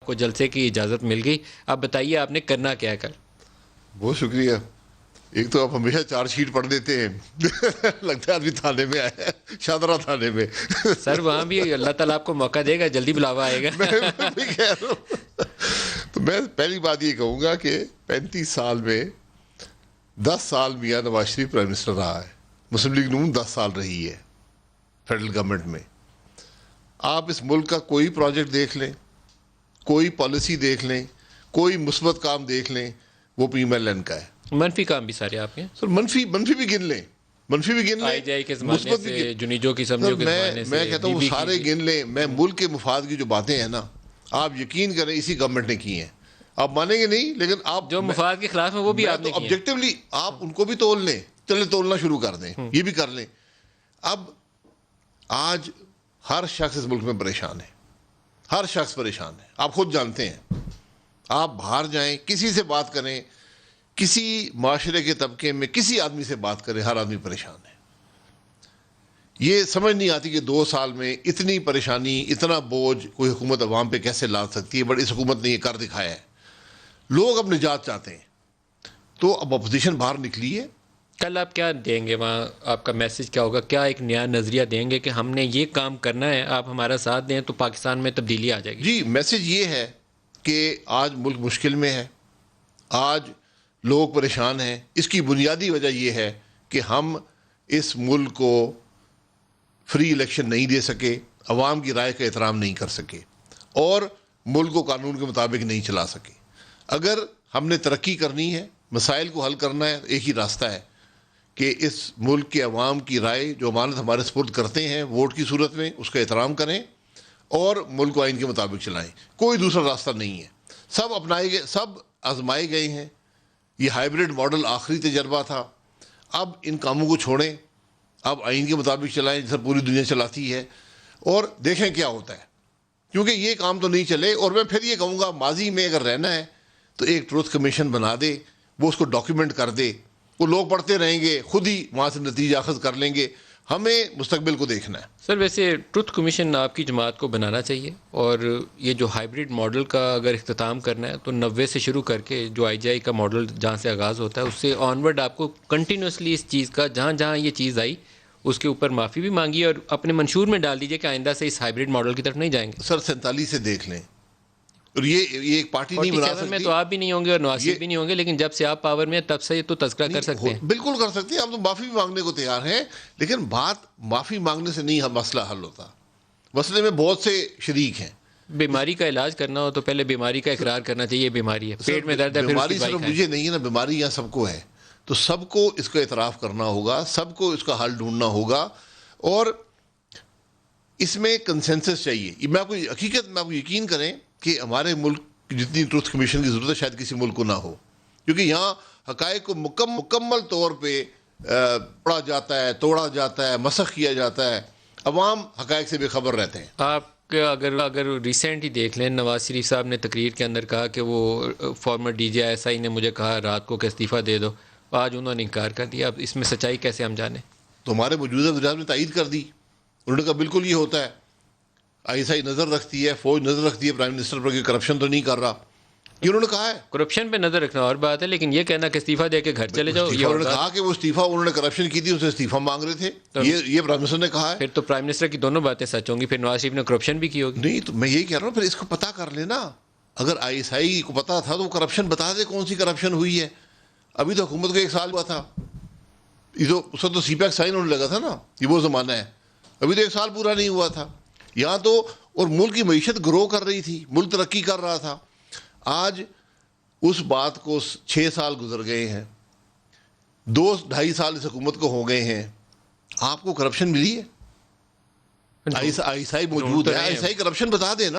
آپ کو جلسے کی اجازت مل گئی. اب بتائیے آپ نے کرنا کیا ہے کل؟ بہت شکریہ. ایک تو آپ ہمیشہ چارج شیٹ پڑھ دیتے ہیں لگتا ہے آدمی تھانے میں آیا ہے، شادرہ تھانے میں. سر وہاں بھی اللہ تعالیٰ آپ کو موقع دے گا، جلدی بلاوا آئے گا. میں بھی کہہ رہا ہوں. تو میں پہلی بات یہ کہوں گا کہ 35 سال میں 10 سال میاں نواز شریف پرائم منسٹر رہا ہے. مسلم لیگ نون 10 سال رہی ہے فیڈرل گورنمنٹ میں. آپ اس ملک کا کوئی پروجیکٹ دیکھ لیں، کوئی پالیسی دیکھ لیں، کوئی مثبت کام دیکھ لیں، وہ پی ایم ایل این کا ہے. منفی کام بھی سارے آپ کے سر منفی بھی گن لیں، منفی بھی گن لیں، آئی جائی کے زمانے مثبت بھی سے، جنیجو کی سمجھو کے زمانے سے، میں کہتا ہوں وہ بی بی سارے کی. گن لیں. میں ملک کے مفاد کی جو باتیں ہیں نا، آپ یقین کریں اسی گورنمنٹ نے کی ہیں. آپ مانیں گے نہیں لیکن آپ جو مفاد کے خلاف ہیں وہ بھی آپ نے کیے. آبجیکٹیولی آپ ان کو بھی تول لیں، چلے تولنا شروع کر دیں، یہ بھی کر لیں. اب آج ہر شخص اس ملک میں پریشان ہے، ہر شخص پریشان ہے. آپ خود جانتے ہیں، آپ باہر جائیں، کسی سے بات کریں، کسی معاشرے کے طبقے میں کسی آدمی سے بات کریں، ہر آدمی پریشان ہے. یہ سمجھ نہیں آتی کہ 2 سال میں اتنی پریشانی، اتنا بوجھ کوئی حکومت عوام پہ کیسے لا سکتی ہے. بٹ اس حکومت نے یہ کر دکھایا ہے. لوگ اب نجات چاہتے ہیں تو اب اپوزیشن باہر نکلی ہے. کل آپ کیا دیں گے وہاں؟ آپ کا میسج کیا ہوگا؟ کیا ایک نیا نظریہ دیں گے کہ ہم نے یہ کام کرنا ہے، آپ ہمارا ساتھ دیں تو پاکستان میں تبدیلی آ جائے گی؟ جی میسج یہ ہے کہ آج ملک مشکل میں ہے، آج لوگ پریشان ہیں. اس کی بنیادی وجہ یہ ہے کہ ہم اس ملک کو فری الیکشن نہیں دے سکے، عوام کی رائے کا احترام نہیں کر سکے، اور ملک کو قانون کے مطابق نہیں چلا سکے. اگر ہم نے ترقی کرنی ہے، مسائل کو حل کرنا ہے، ایک ہی راستہ ہے کہ اس ملک کے عوام کی رائے جو امانت ہمارے سپرد کرتے ہیں ووٹ کی صورت میں، اس کا احترام کریں اور ملک کو آئین کے مطابق چلائیں. کوئی دوسرا راستہ نہیں ہے. سب اپنائے گئے، سب آزمائے گئے ہیں. یہ ہائیبریڈ ماڈل آخری تجربہ تھا. اب ان کاموں کو چھوڑیں، اب آئین کے مطابق چلائیں جیسا پوری دنیا چلاتی ہے، اور دیکھیں کیا ہوتا ہے. کیونکہ یہ کام تو نہیں چلے. اور میں پھر یہ کہوں گا، ماضی میں اگر رہنا ہے تو ایک ٹروتھ کمیشن بنا دے، وہ اس کو ڈاکیومنٹ کر دے، وہ لوگ پڑھتے رہیں گے، خود ہی وہاں سے نتیجہ اخذ کر لیں گے. ہمیں مستقبل کو دیکھنا ہے. سر ویسے ٹروتھ کمیشن آپ کی جماعت کو بنانا چاہیے، اور یہ جو ہائیبریڈ ماڈل کا اگر اختتام کرنا ہے تو 90 سے شروع کر کے جو آئی جی آئی کا ماڈل جہاں سے آغاز ہوتا ہے اس سے آنورڈ آپ کو کنٹینیوسلی اس چیز کا جہاں جہاں یہ چیز آئی اس کے اوپر معافی بھی مانگی اور اپنے منشور میں ڈال دیجئے کہ آئندہ سے اس ہائیبریڈ ماڈل کی طرف نہیں جائیں گے. سر 47 سے دیکھ لیں، اور یہ ایک پارٹی نہیں بنا 47 سکتی. میں تو آپ بھی نہیں ہوں گے اور نواز شریف بھی نہیں ہوں گے، لیکن جب سے آپ پاور میں تب سے یہ تو تذکرہ کر سکتے ہیں. بالکل کر سکتے ہیں. آپ تو معافی بھی مانگنے کو تیار ہیں، لیکن بات معافی مانگنے سے نہیں مسئلہ حل ہوتا. مسئلے میں بہت سے شریک ہیں. بیماری کا علاج کرنا ہو تو پہلے بیماری کا اقرار کرنا چاہیے. بیماری ہے، پیٹ میں درد ہے، پھر بیماری اس کی صرف دوائی کھائیں. مجھے نہیں ہے نا، بیماری یہاں سب کو ہے. تو سب کو اس کا اعتراف کرنا ہوگا، سب کو اس کا حل ڈھونڈنا ہوگا، اور اس میں کنسنسس چاہیے. میں آپ کو حقیقت میں آپ کو یقین کریں کہ ہمارے ملک کی جتنی ٹروتھ کمیشن کی ضرورت ہے شاید کسی ملک کو نہ ہو، کیونکہ یہاں حقائق کو مکمل طور پہ پڑھا جاتا ہے، توڑا جاتا ہے، مسخ کیا جاتا ہے. عوام حقائق سے بے خبر رہتے ہیں. آپ اگر ریسنٹ ہی دیکھ لیں، نواز شریف صاحب نے تقریر کے اندر کہا کہ وہ former D G S I نے مجھے کہا رات کو کہ استعفیٰ دے دو. آج انہوں نے انکار کر دیا. اب اس میں سچائی کیسے ہم جانیں؟ تو ہمارے موجودہ وزیر نے تائید کر دی. انہوں نے کہا بالکل یہ ہوتا ہے، آئی ایس آئی نظر رکھتی ہے، فوج نظر رکھتی ہے پرائم منسٹر پر کہ کرپشن تو نہیں کر رہا. یہ انہوں نے کہا ہے. کرپشن پہ نظر رکھنا اور بات ہے، لیکن یہ کہنا کہ استعفیٰ دے کے گھر چلے جاؤ، یہ انہوں نے کہا کہ وہ استعفیٰ انہوں نے کرپشن کی تھی، اسے استعفیٰ مانگ رہے تھے. یہ پرائم منسٹر نے کہا ہے. پھر تو پرائم منسٹر کی دونوں باتیں سچ ہوں گی، پھر نواز شریف نے کرپشن بھی کی ہوگی. نہیں تو میں یہی کہہ رہا ہوں، پھر اس کو پتہ کر لینا. اگر آئی ایس آئی کو پتا تھا تو وہ کرپشن بتا دے کون سی کرپشن ہوئی ہے. ابھی تو حکومت کو 1 سال ہوا تھا. یہ تو اس وقت تو سی پیک سائن ہونے لگا تھا نا، یہ وہ زمانہ ہے. ابھی تو 1 سال پورا نہیں ہوا تھا. یہاں تو اور ملک کی معیشت گرو کر رہی تھی، ملک ترقی کر رہا تھا. آج اس بات کو 6 سال گزر گئے ہیں، 2-2.5 سال اس حکومت کو ہو گئے ہیں. آپ کو کرپشن ملی ہے؟ آئی ایس آئی موجود ہے، آئی ایس آئی کرپشن بتا دے نا.